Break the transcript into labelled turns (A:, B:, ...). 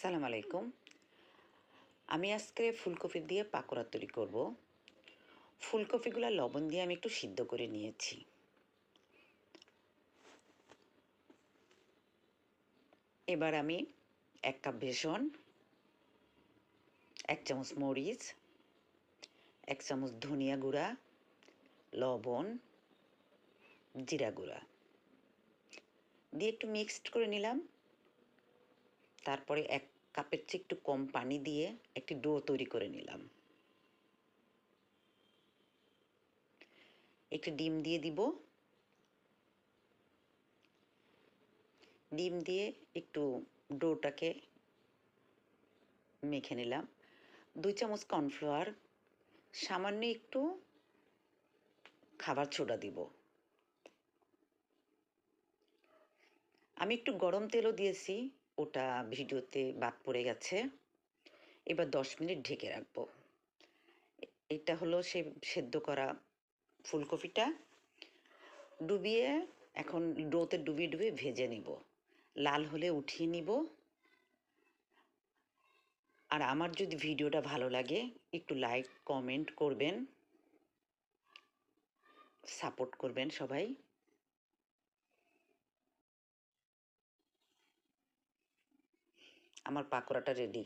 A: আসসালামু আলাইকুম। আমি আজকে ফুলকপি দিয়ে পাকোড়া তৈরি করব। ফুলকপিগুলো লবণ দিয়ে আমি একটু সিদ্ধ করে নিয়েছি। এবার আমি 1 কাপ বেসন, 1 চামচ মরিচ, 1 চামচ ধনিয়া গুঁড়া, লবণ, জিরা গুঁড়া দিয়ে একটু মিক্সড করে নিলাম। তারপরে 1 কাপের চেয়ে একটু কম পানি দিয়ে একটি ডো তৈরি করে নিলাম। একটি ডিম দিয়ে দিব। ডিম দিয়ে একটু ডোটাকে মেখে নিলাম। 2 চামচ কর্নফ্লাওয়ার, সামান্য একটু খাবার সোডা দিব। আমি একটু গরম তেলও দিয়েছি, ওটা ভিডিওতে বাদ পড়ে গেছে। এবার 10 মিনিট ঢেকে রাখবো। এটা হলো সে সেদ্ধ করা ফুলকপিটা ডুবিয়ে, এখন ডোতে ডুবিয়ে ডুবিয়ে ভেজে নিব। লাল হলে উঠিয়ে নিব। আর আমার যদি ভিডিওটা ভালো লাগে একটু লাইক কমেন্ট করবেন, সাপোর্ট করবেন সবাই। আমার পাকোড়াটা রেডি।